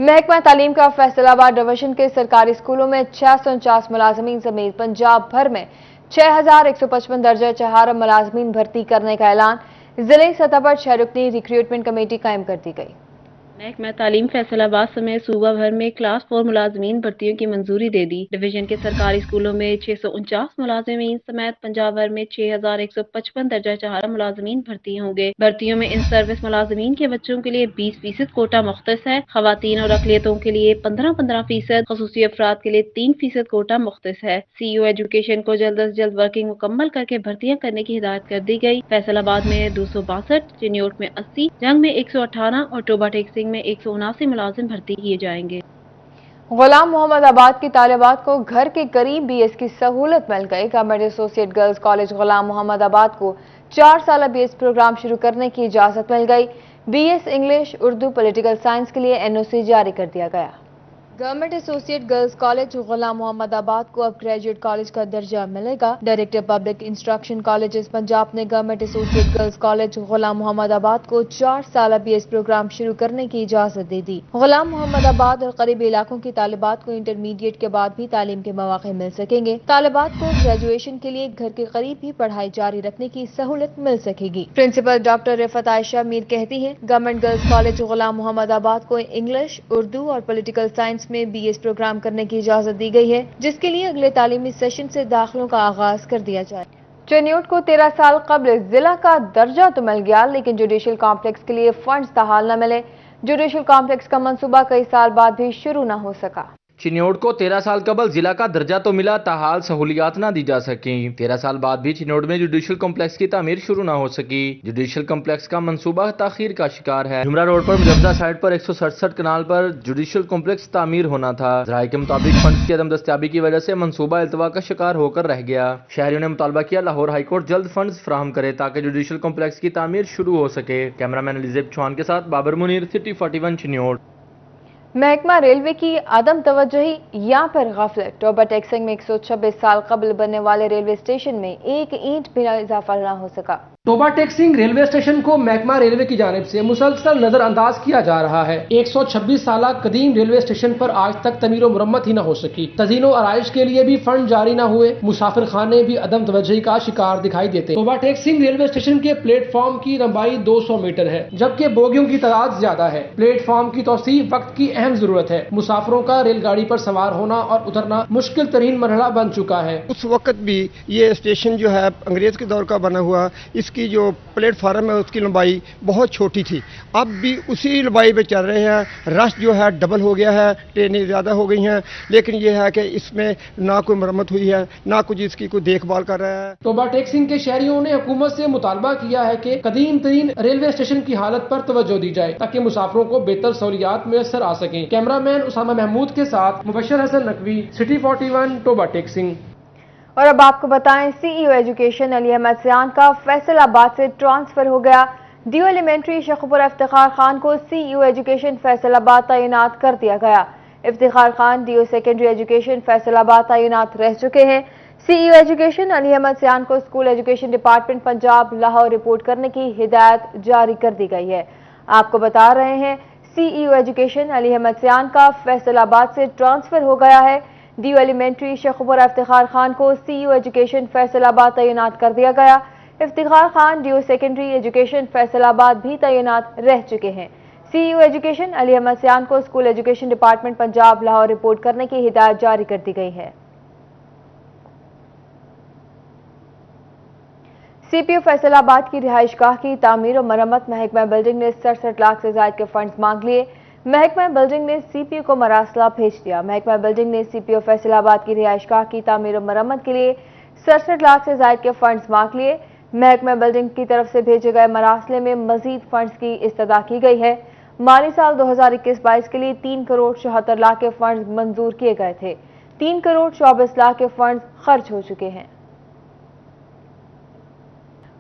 महकमा तालीम का फैसलाबाद डिवीजन के सरकारी स्कूलों में 649 मुलाजमीन समेत पंजाब भर में 6155 दर्जा चहार मुलाजमीन भर्ती करने का ऐलान। जिले सतह पर 6 रुकनी रिक्रूटमेंट कमेटी कायम कर दी गई। महकमा तालीम फैसलाबाद समेत सूबा भर में क्लास 4 मुलाजमीन भर्तियों की मंजूरी दे दी। डिवीजन के सरकारी स्कूलों में 649 मुलाजमीन समेत पंजाब भर में 6155 दर्जा चहारा मुलाजमीन भर्ती होंगे। भर्तियों में इन सर्विस मुलाजमीन के बच्चों के लिए 20% कोटा मुख्तस है। खवातीन और अकलियतों के लिए 15-15%, खसूसी अफराद के लिए 3% कोटा मुख्तस है। CEO एजुकेशन को जल्द अज जल्द वर्किंग मुकम्मल करके भर्तियां करने की हिदायत कर दी गई। फैसलाबाद में 262, चिन्योट में 80, जंग में 118 और टोबा टेक्सिंग में 179 मुलाजिम भर्ती किए जाएंगे। गुलाम मोहम्मद आबाद की तालिबात को घर के करीब BS की सहूलत मिल गई। गवर्नमेंट एसोसिएट गर्ल्स कॉलेज गुलाम मोहम्मद आबाद को 4 साल BS प्रोग्राम शुरू करने की इजाजत मिल गई। BS English, Urdu, political science के लिए NOC जारी कर दिया गया। गवर्नमेंट एसोसिएट गर्ल्स कॉलेज गुलाम मोहम्मद आबाद को अब ग्रेजुएट कॉलेज का दर्जा मिलेगा। Director public instruction colleges Punjab ने गवर्नमेंट एसोसिएट गर्ल्स कॉलेज गुलाम मोहम्मद आबाद को 4 साल BS प्रोग्राम शुरू करने की इजाजत दे दी। गुलाम मोहम्मद आबाद और करीबी इलाकों की तालिबात को इंटरमीडिएट के बाद भी तालीम के मौके मिल सकेंगे। तालिबात को ग्रेजुएशन के लिए घर के करीब ही पढ़ाई जारी रखने की सहूलत मिल सकेगी। प्रिंसिपल डॉक्टर रिफत आयशा मीर कहती है, गवर्नमेंट गर्ल्स कॉलेज गुलाम मोहम्मद आबाद को इंग्लिश, उर्दू और पॉलिटिकल साइंस में BS प्रोग्राम करने की इजाजत दी गई है, जिसके लिए अगले तालीमी सेशन से दाखिलों का आगाज कर दिया जाए। चिन्योट को 13 साल कबल जिला का दर्जा तो मिल गया, लेकिन जुडिशल कॉम्प्लेक्स के लिए फंड्स ताहाल न मिले। जुडिशल कॉम्प्लेक्स का मंसूबा कई साल बाद भी शुरू न हो सका। चिन्योट को 13 साल कबल जिला का दर्जा तो मिला, ताहाल सहूलियात ना दी जा सकी। 13 साल बाद भी चिन्योट में जुडिशल कॉम्प्लेक्स की तामीर शुरू ना हो सकी। जुडिशल कॉम्प्लेक्स का मंसूबा ताखीर का शिकार है। जुमरा रोड पर मुजफ्फरा साइड पर 167 कनाल पर जुडिशल कॉम्प्लेक्स तामीर होना था। जराये के मुताबिक फंड्स की अदम दस्तियाबी की वजह से मंसूबा इल्तवा का शिकार होकर रह गया। शहरियों ने मुतालबा किया लाहौर हाईकोर्ट जल्द फंड्स फराहम करे ताकि जुडिशल कॉम्प्लेक्स की तामीर शुरू हो सके। कैमरामैन एलिजेब चौहान के साथ बाबर मुनीर, सिटी 41 चिन्योट। महकमा रेलवे की आदम तवज्जोही या फिर गफलत। टोबा टेक्सिंग में 126 साल कबल बनने वाले रेलवे स्टेशन में एक ईंट भी इजाफा न हो सका। टोबा टेक्सिंग रेलवे स्टेशन को महकमा रेलवे की जानिब से मुसलसल नजरअंदाज किया जा रहा है। 126 साल कदीम रेलवे स्टेशन पर आज तक तमीर मुरम्मत ही न हो सकी। तजीनो आराइश के लिए भी फंड जारी न हुए। मुसाफिर खाने भी अदम तवज्जोही का शिकार दिखाई देते। टोबा टेक्सिंग रेलवे स्टेशन के प्लेटफॉर्म की लंबाई 200 मीटर है, जबकि बोगियों की तादाद ज्यादा है। प्लेटफॉर्म की तोसी वक्त की अहम जरूरत है। मुसाफिरों का रेलगाड़ी पर सवार होना और उतरना मुश्किल तरीन मरहला बन चुका है। उस वक्त भी ये स्टेशन जो है अंग्रेज के दौर का बना हुआ, इसकी जो प्लेटफार्म है उसकी लंबाई बहुत छोटी थी। अब भी उसी लंबाई पे चल रहे हैं। रश जो है डबल हो गया है, ट्रेनें ज़्यादा हो गई हैं, लेकिन यह है कि इसमें ना कोई मरम्मत हुई है, ना कुछ इसकी कोई देखभाल कर रहा है। टोबा टेक्सिंग के शहरियों ने हुकूमत से मुतालबा किया है कि कदीम तरीन रेलवे स्टेशन की हालत पर तवज्जो दी जाए ताकि मुसाफिरों को बेहतर सहूलियात मैसर आ सकें। कैमरामैन उसामा महमूद के साथ मुबशर हसन नकवी, सिटी 41, टोबा टेक्सिंग। और अब आपको बताएं, CEO एजुकेशन अली अहमद सियान का फैसलाबाद से ट्रांसफर हो गया। ड्यू एलिमेंट्री शेखुपुर इफ्तिखार खान को CEO एजुकेशन फैसलाबाद तैनात कर दिया गया। Iftikhar Khan due secondary education Faisalabad तैनात रह चुके हैं। CEO एजुकेशन अली अहमद सियान को school education department Punjab Lahore report करने की हिदायत जारी कर दी गई है। आपको बता रहे हैं, CEO एजुकेशन अली अहमद सियान का फैसलाबाद से ट्रांसफर हो गया है। ड्यू एलिमेंट्री शेखुपुर इफ्तिखार खान को CEO एजुकेशन फैसलाबाद तैनात कर दिया गया। Iftikhar Khan due secondary education Faisalabad भी तैनात रह चुके हैं। CEO एजुकेशन अली अहमद सियान को school education department Punjab Lahore report करने की हिदायत जारी कर दी गई है। CPO फैसलाबाद की रिहाइशगाह की तामीर और मरम्मत महकमा बिल्डिंग ने 67 लाख से ज्यादा के फंड्स मांग लिए। महकमा बिल्डिंग ने CPO को मरासला भेज दिया। महकमा बिल्डिंग ने CPO फैसलाबाद की रिहाइशगाह की तामीर और मरम्मत के लिए 67 लाख से ज्यादा के फंड्स मांग लिए। महकमा बिल्डिंग की तरफ से भेजे गए मरासले में मजीद फंड्स की इस्तदा की गई है। माली साल 2021-22 के लिए 3 करोड़ 74 लाख के फंड्स मंजूर किए गए थे। 3 करोड़ 24 लाख के फंड्स खर्च हो चुके हैं।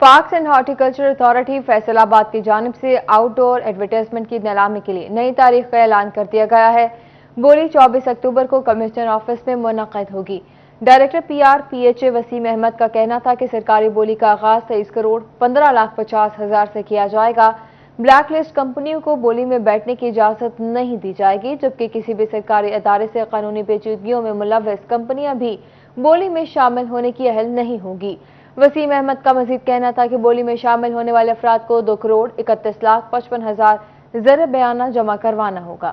Parks and horticulture authority Faisalabad की जानिब से आउटडोर एडवर्टाइजमेंट की नीलामी के लिए नई तारीख का ऐलान कर दिया गया है। बोली 24 अक्टूबर को कमिश्नर ऑफिस में मुनक़द होगी। Director PR PHA Waseem Ahmed का कहना था कि सरकारी बोली का आगाज 23 करोड़ 15 लाख 50 हजार से किया जाएगा। ब्लैक लिस्ट कंपनियों को बोली में बैठने की इजाजत नहीं दी जाएगी, जबकि किसी भी सरकारी अदारे से कानूनी पेचीदगियों में मुलव्वस कंपनियां भी बोली में शामिल होने की अहल नहीं होंगी। वसीम अहमद का मजीद कहना था कि बोली में शामिल होने वाले अफराद को 2,31,55,000 ज़र बयाना जमा करवाना होगा।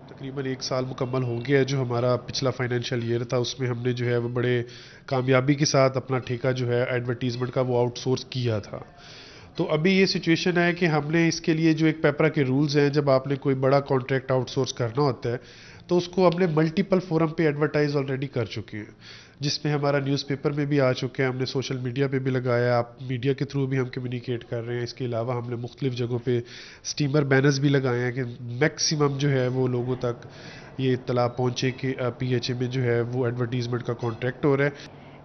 तकरीबन 1 साल मुकम्मल हो गया है जो हमारा पिछला फाइनेंशियल ईयर था, उसमें हमने जो है वो बड़े कामयाबी के साथ अपना ठेका जो है एडवर्टीजमेंट का वो आउटसोर्स किया था। तो अभी ये सिचुएशन है कि हमने इसके लिए जो एक पेपरा के रूल्स हैं, जब आपने कोई बड़ा कॉन्ट्रैक्ट आउटसोर्स करना होता है तो उसको हमने मल्टीपल फोरम पे एडवर्टाइज ऑलरेडी कर चुके हैं, जिसमें हमारा न्यूज़पेपर में भी आ चुके हैं, हमने सोशल मीडिया पे भी लगाया, आप मीडिया के थ्रू भी हम कम्युनिकेट कर रहे हैं। इसके अलावा हमने मुख्तलिफ जगहों पे स्टीमर बैनर्स भी लगाए हैं कि मैक्सिमम जो है वो लोगों तक ये इत्तला पहुँचे कि PHA में जो है वो एडवर्टीजमेंट का कॉन्ट्रैक्ट हो रहा है।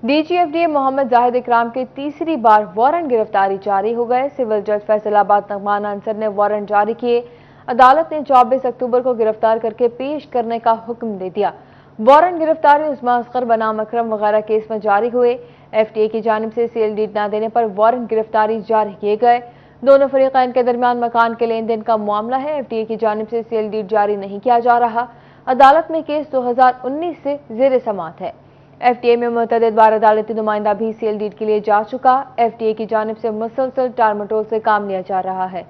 DGFDA मोहम्मद जाहिद इकराम के तीसरी बार वारंट गिरफ्तारी जारी हो गए। सिविल जज फैसलाबाद नगमान अंसर ने वारंट जारी किए। अदालत ने 24 अक्टूबर को गिरफ्तार करके पेश करने का हुक्म दे दिया। वारंट गिरफ्तारी उस्मा असगर बनाम अकरम वगैरह केस में जारी हुए। FTA की जानिब से CLD न देने पर वारंट गिरफ्तारी जारी किए गए। दोनों फरीकैन के दरमियान मकान के लेन देन का मामला है। FTA की जानिब से CLD जारी नहीं किया जा रहा। अदालत में केस 2019 से ज़ेर समाअत है। FTA में मुतअद्दिद बार अदालती नुमाइंदा भी CLD के लिए जा चुका। FTA की जानिब से मुसलसल टालमटोल से काम लिया जा रहा है।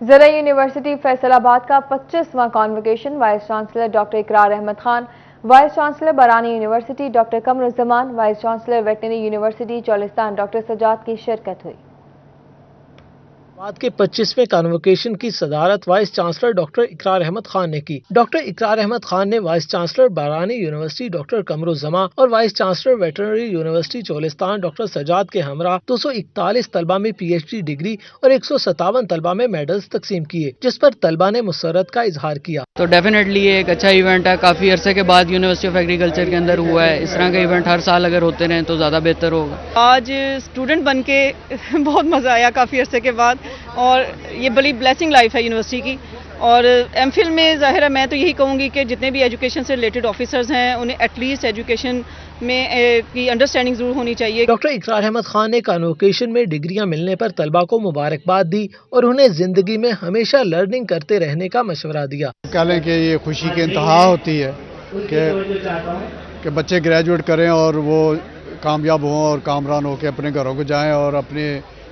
ज़रा यूनिवर्सिटी फैसलाबाद का 25वां convocation vice chancellor doctor Iqrar Ahmad Khan, vice chancellor Barani university doctor Qamaruzzaman, vice chancellor veterinary university Cholistan doctor Sajjad की शिरकत हुई। बाद के 25वें कॉन्वोकेशन की सदारत vice chancellor doctor Iqrar Ahmad Khan ने की। डॉक्टर इकरार अहमद खान ने vice chancellor Barani university doctor Qamaruzzaman और vice chancellor veterinary university Cholistan doctor Sajjad के हमरा 241 तलबा में PhD डिग्री और 157 तलबा में मेडल्स तकसीम किए, जिस पर तलबा ने मुसर्रत का इजहार किया। तो डेफिनेटली ये एक अच्छा इवेंट है, काफ़ी अरसे के बाद यूनिवर्सिटी ऑफ एग्रीकल्चर के अंदर हुआ है। इस तरह के इवेंट हर साल अगर होते रहें तो ज़्यादा बेहतर होगा। आज स्टूडेंट बन के बहुत मज़ा आया काफ़ी अरसे के बाद, और ये बड़ी ब्लेसिंग लाइफ है यूनिवर्सिटी की। और MPhil में ज़ाहिर है मैं तो यही कहूँगी कि जितने भी एजुकेशन से रिलेटेड ऑफिसर्स हैं उन्हें एटलीस्ट एजुकेशन में की अंडरस्टैंडिंग ज़रूर होनी चाहिए। डॉक्टर इकरार अहमद खान ने कॉन्वोकेशन में डिग्रियां मिलने पर तलबा को मुबारकबाद दी और उन्हें जिंदगी में हमेशा लर्निंग करते रहने का मशवरा दिया। कह लें कि ये खुशी की इंतहा होती है कि बच्चे ग्रेजुएट करें और वो कामयाब हों और कामरान होकर अपने घरों को जाएं और अपने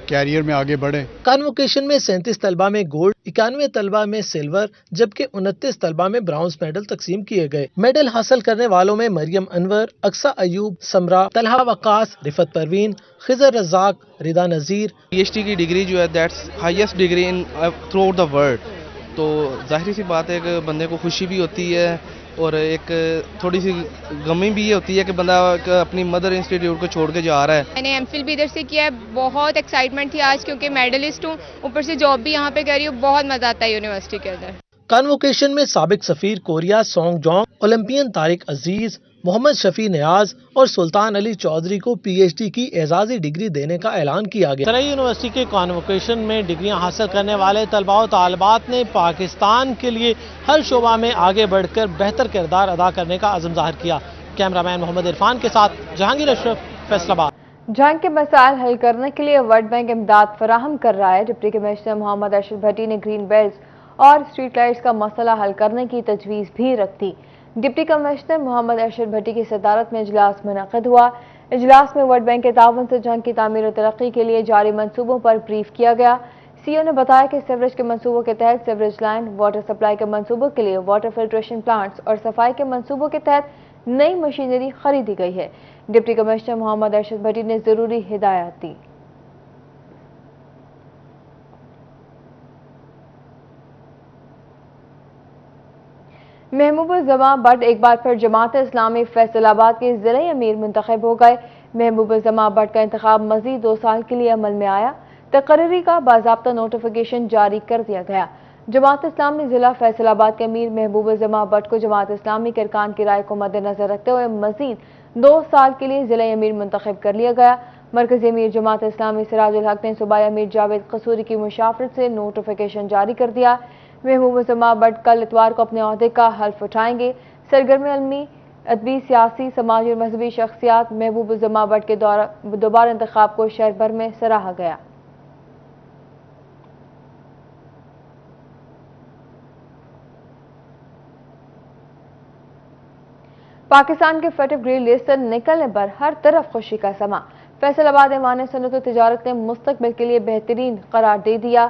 कैरियर में आगे बढ़े। कॉन्वोकेशन में 37 तलबा में गोल्ड, 91 तलबा में सिल्वर, जबकि 29 तलबा में ब्राउन्ज मेडल तकसीम किए गए। मेडल हासिल करने वालों में मरियम अनवर, अक्सा अयूब, समरा, तलहा वकास, रिफत परवीन, खिजर रज़ाक, रिदा नज़ीर। PhD की डिग्री जो है that's highest degree in through out the world. तो जाहिर सी बात है कि बंदे को खुशी भी होती है और एक थोड़ी सी गमी भी ये होती है कि बंदा अपनी मदर इंस्टीट्यूट को छोड़ के जा रहा है। मैंने MPhil भी इधर से किया है, बहुत एक्साइटमेंट थी आज क्योंकि मेडलिस्ट हूँ, ऊपर से जॉब भी यहाँ पे कर रही हूँ। बहुत मजा आता है यूनिवर्सिटी के अंदर। कॉन्वोकेशन में साबिक सफीर Korea Song Jong, Olympian Tariq Aziz, Mohammad Shafi Niaz और सुल्तान अली चौधरी को PhD की एजाजी डिग्री देने का ऐलान किया गया। सराय यूनिवर्सिटी के कॉन्वोकेशन में डिग्रियां हासिल करने वाले तलबा और तालिबात ने पाकिस्तान के लिए हर शोबा में आगे बढ़कर बेहतर किरदार अदा करने का अज़म ज़ाहिर किया। कैमरामैन मोहम्मद इरफान के साथ जहांगीर अशरफ, फैसलाबाद। जंग के मसाइल हल करने के लिए वर्ल्ड बैंक इमदाद फराहम कर रहा है। डिप्टी कमिश्नर मोहम्मद अरशद भट्टी ने ग्रीन बेल्ट और स्ट्रीट लाइट्स का मसला हल करने की तजवीज़ भी रख दी। डिप्टी कमिश्नर मोहम्मद अरशद भट्टी की सदारत में इजलास मुनक़िद हुआ। इजलास में वर्ल्ड बैंक के ताउन से जंग की तामीर और तरक्की के लिए जारी मंसूबों पर ब्रीफ किया गया। CEO ने बताया कि सीवरेज के मंसूबों के तहत सीवरेज लाइन, वाटर सप्लाई के मंसूबों के लिए वाटर फिल्ट्रेशन प्लांट्स और सफाई के मंसूबों के तहत नई मशीनरी खरीदी गई है। डिप्टी कमिश्नर मोहम्मद अरशद भट्टी ने जरूरी हिदायत दी। महबूबुज़्ज़मा भट्ट एक बार फिर जमात इस्लामी फैसलाबाद के ज़िले अमीर मुंतखब हो गए। महबूबुज़्ज़मा भट्ट का इंतखाब मज़ीद 2 साल के लिए अमल में आया। तकर्री का बाज़ाब्ता नोटिफिकेशन जारी कर दिया गया। जमात इस्लामी ज़िला फैसलाबाद के अमीर महबूबुज़्ज़मा भट्ट को जमात इस्लामी के अरकान की राय को मद्देनजर रखते हुए मज़ीद 2 साल के लिए ज़िला अमीर मुंतखब कर लिया गया। मरकज़ी अमीर जमात इस्लामी सिराजुल हक ने सूबाई अमीर जावेद कसूरी की मुशावरत से नोटिफिकेशन जारी कर दिया। महबूब उज़्ज़मा भट्ट कल इतवार को अपने ओहदे का हल्फ उठाएंगे। सरगर्म अलमी, अदबी, सियासी, समाजी और मजहबी शख्सियात महबूब उज़्ज़मा भट्ट के दोबारा इंतखाब को शहर भर में सराहा गया। पाकिस्तान के फतह ग्रे लिस्ट से निकलने पर हर तरफ खुशी का समा। फैसलाबाद ऐवान सनअत व तिजारत ने मुस्तकबिल के लिए बेहतरीन करार दे दिया।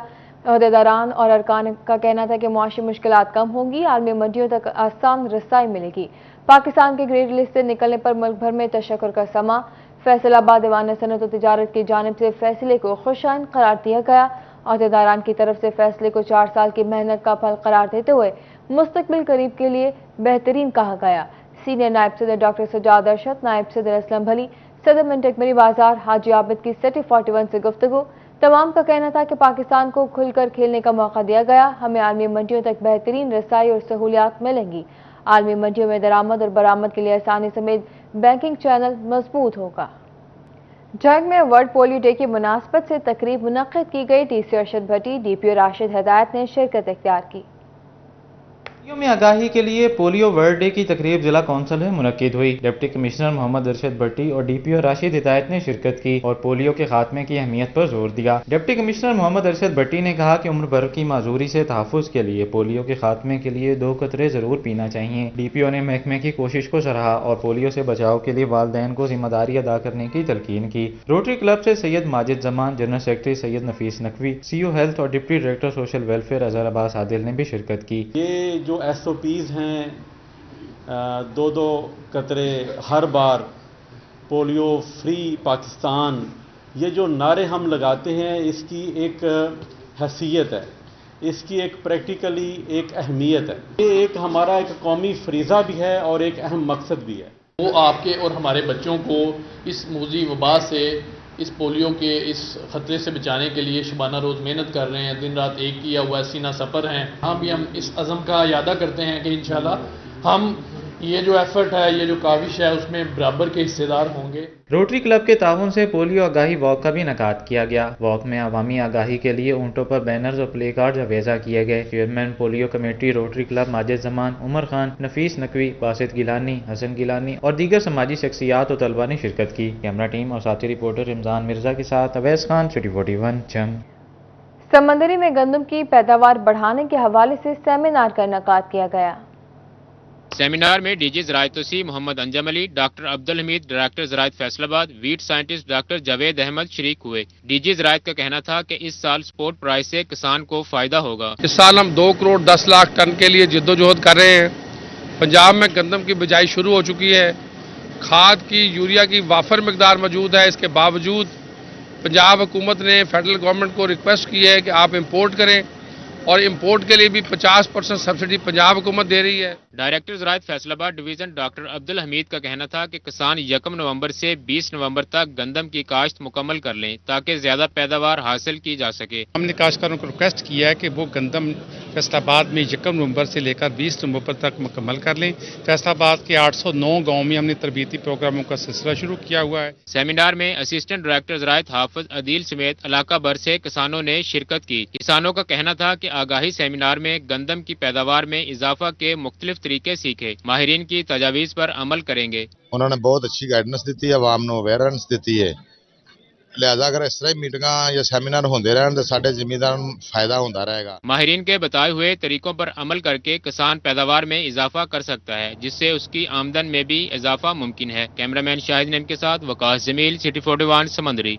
अहदेदारान और अरकान का कहना था कि मुआशी मुश्किलात कम होंगी, आलमी मंडियों तक आसान रसाई मिलेगी। पाकिस्तान के ग्रे लिस्ट से निकलने पर मुल्क भर में तशक्कुर का समा। फैसलाबाद ऐवान सनअत व तिजारत की जानिब से फैसले को खुशाइन करार दिया गया। अहदेदारान की तरफ से फैसले को 4 साल की मेहनत का फल करार देते हुए मुस्तकबिल करीब के लिए बेहतरीन कहा गया। सीनियर नायब सदर डॉक्टर सजाद अरशद, नायब सदर असलम भली, सदर मिंटक मरी बाजार हाजी आबिद की सिटी 41 से गुफ्तगू। तमाम का कहना था कि पाकिस्तान को खुलकर खेलने का मौका दिया गया। हमें आलमी मंडियों तक बेहतरीन रसाई और सहूलियात मिलेंगी। आलमी मंडियों में दरामद और बरामद के लिए आसानी समेत बैंकिंग चैनल मजबूत होगा। जंग में वर्ल्ड पोलियो डे की मुनासबत से तकरीब मुनक्किद की गई। डीसी अरशद भट्टी, डीपीओ राशिद हिदायत ने शिरकत इख्तियार की। पोलियो में आगाही के लिए पोलियो वर्ल्ड डे की तकरीब जिला कौंसिल में मुनक्किद हुई। डिप्टी कमिश्नर मोहम्मद अरशद भट्टी और डीपीओ राशिद हिदायत ने शिरकत की और पोलियो के खात्मे की अहमियत पर जोर दिया। डिप्टी कमिश्नर मोहम्मद अरशद भट्टी ने कहा कि उम्र भर की माजूरी से तहफ़्फ़ुज़ के लिए पोलियो के खात्मे के लिए 2 कतरे जरूर पीना चाहिए। डीपीओ ने महकमे की कोशिश को सराहा और पोलियो से बचाव के लिए वालिदैन को जिम्मेदारी अदा करने की तलकीन की। रोटरी क्लब से सैयद माजिद जमान, जनरल सेक्रेटरी सैयद नफीस नकवी, सीओ हेल्थ और deputy director social welfare Azhar Abbas Adil ने भी शिरकत की। ये जो SOPs हैं 2 कतरे हर बार, पोलियो फ्री पाकिस्तान, ये जो नारे हम लगाते हैं इसकी एक हैसियत है, इसकी एक प्रैक्टिकली एक अहमियत है। ये एक हमारा एक कौमी फरीज़ा भी है और एक अहम मकसद भी है। वो आपके और हमारे बच्चों को इस मूजी वबा से, इस पोलियो के इस खतरे से बचाने के लिए शबाना रोज़ मेहनत कर रहे हैं, दिन रात एक किया हुआ सीना सफ़र हैं। हम इस अज़म का यादा करते हैं कि इंशाल्लाह हम ये जो एफर्ट है, ये जो काविश है, उसमें बराबर के हिस्सेदार होंगे। रोटरी क्लब के ताउन से पोलियो आगाही वॉक का भी इनेकाद किया गया। वॉक में अवामी आगाही के लिए ऊँटों पर बैनर्स और प्ले कार्ड अवेजा किए गए। Chairman polio committee Rotary Club Majid Zaman, Umar Khan, Nafees Naqvi, Basit Gilani, Hasan Gilani और दीगर समाजी शख्सियात और तलबा ने शिरकत की। कैमरा टीम और साथी रिपोर्टर रमजान मिर्जा के साथ अवैस खान, सिटी 41 जंग। समंदरी में गंदम की पैदावार बढ़ाने के हवाले से सेमिनार का इनेकाद किया गया। सेमिनार में डीजी ज़राअत तोसी मोहम्मद अंजम अली, डॉक्टर अब्दुल हमीद, डायरेक्टर ज़राअत Faisalabad, wheat scientist doctor Javed Ahmad शरीक हुए। डीजी ज़राअत का कहना था कि इस साल स्पोर्ट प्राइस से किसान को फायदा होगा। इस साल हम 2 करोड़ 10 लाख टन के लिए जिद्दोजहद कर रहे हैं। पंजाब में गंदम की बिजाई शुरू हो चुकी है। खाद की, यूरिया की वाफर मकदार मौजूद है। इसके बावजूद पंजाब हुकूमत ने फेडरल गवर्नमेंट को रिक्वेस्ट की है कि आप इम्पोर्ट करें और इम्पोर्ट के लिए भी 50% सब्सिडी पंजाब हुकूमत दे रही है। डायरेक्टर ज़राअत फैसलाबाद डिवीजन डॉक्टर अब्दुल हमीद का कहना था कि किसान 1 नवंबर से 20 नवंबर तक गंदम की काश्त मुकम्मल कर लें ताकि ज्यादा पैदावार हासिल की जा सके। हमने काश्तकारों को रिक्वेस्ट किया है कि वो गंदम फैसलाबाद में 1 नवंबर से लेकर 20 नवंबर तक मुकम्मल कर लें। फैसलाबाद के 809 गाँव में हमने तरबीती प्रोग्रामों का सिलसिला शुरू किया हुआ है। सेमिनार में असिस्टेंट डायरेक्टर ज़राअत हाफिज अदील समेत इलाका भर से किसानों ने शिरकत की। किसानों का कहना था कि आगाही सेमिनार में गंदम की पैदावार में इजाफा के मुख्तलिफ तरीके सीखे, माहिरीन की तजावीज़ पर अमल करेंगे। उन्होंने बहुत अच्छी गाइडेंस दी है, आवाम को अवेयरनेस दी है। लिहाजा अगर इस तरह मीटिंगां या सेमिनार होंदे रहन तो साडे जिमीदारां नूं फायदा होंदा रहेगा। माहिरीन के बताए हुए तरीकों पर अमल करके किसान पैदावार में इजाफा कर सकता है, जिससे उसकी आमदन में भी इजाफा मुमकिन है। कैमरामैन शाहिद नईम के साथ वकास जमील, सिटी 41 समंदरी।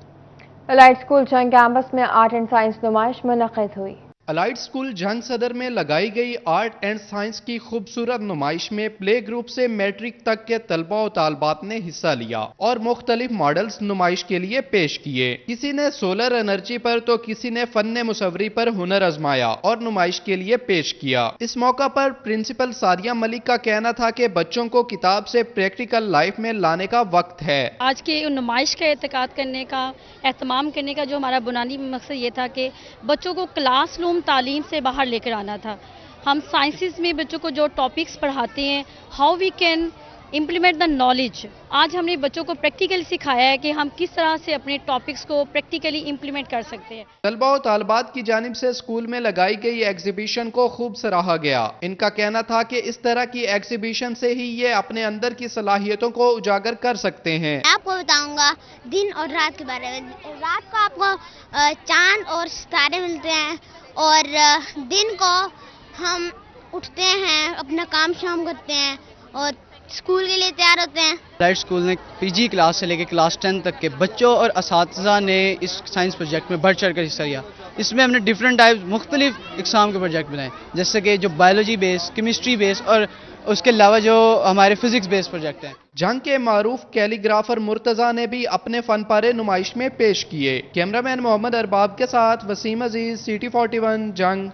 एलाइट स्कूल जंग कैंपस में आर्ट एंड साइंस नुमाइश मुनक्किद हुई। एलाइट स्कूल जंग सदर में लगाई गई आर्ट एंड साइंस की खूबसूरत नुमाइश में प्ले ग्रुप से मैट्रिक तक के तलबा और तालबात ने हिस्सा लिया और मुख्तलिफ मॉडल्स नुमाइश के लिए पेश किए। किसी ने सोलर एनर्जी पर तो किसी ने फन्ने मुसव्वरी पर हुनर आजमाया और नुमाइश के लिए पेश किया। इस मौका पर प्रिंसिपल सारिया मलिक का कहना था कि बच्चों को किताब से प्रैक्टिकल लाइफ में लाने का वक्त है। आज की नुमाइश का एहतिकाद करने का, एहतमाम करने का जो हमारा बुनियादी मकसद ये था कि बच्चों को क्लासरूम तालीम से बाहर लेकर आना था। हम साइंसेस में बच्चों को जो टॉपिक्स पढ़ाते हैं, how we can implement the knowledge. आज हमने बच्चों को प्रैक्टिकली सिखाया है कि हम किस तरह से अपने टॉपिक्स को प्रैक्टिकली इम्प्लीमेंट कर सकते हैं। तलबा और तालिबात की जानिब से स्कूल में लगाई गई एग्जीबिशन को खूब सराहा गया। इनका कहना था कि इस तरह की एग्जीबिशन से ही ये अपने अंदर की सलाहियतों को उजागर कर सकते हैं। आपको बताऊंगा दिन और रात के बारे में। रात को आपको चांद और सितारे मिलते हैं और दिन को हम उठते हैं, अपना काम शाम करते हैं और स्कूल के लिए तैयार होते हैं। लाइट स्कूल ने पीजी क्लास से लेकर क्लास 10 तक के बच्चों और असातिज़ा ने इस साइंस प्रोजेक्ट में बढ़ चढ़ कर हिस्सा लिया। इसमें हमने डिफरेंट टाइप मुख्तलिफ इकसाम के प्रोजेक्ट बनाए, जैसे कि जो बायोलॉजी बेस, केमिस्ट्री बेस और उसके अलावा जो हमारे फिजिक्स बेस्ड प्रोजेक्ट हैं। जंग के मारूफ कैलीग्राफर मुर्तज़ा ने भी अपने फन पारे नुमाइश में पेश किए। कैमरामैन मोहम्मद अरबाब के साथ वसीम अजीज, CT41 जंग।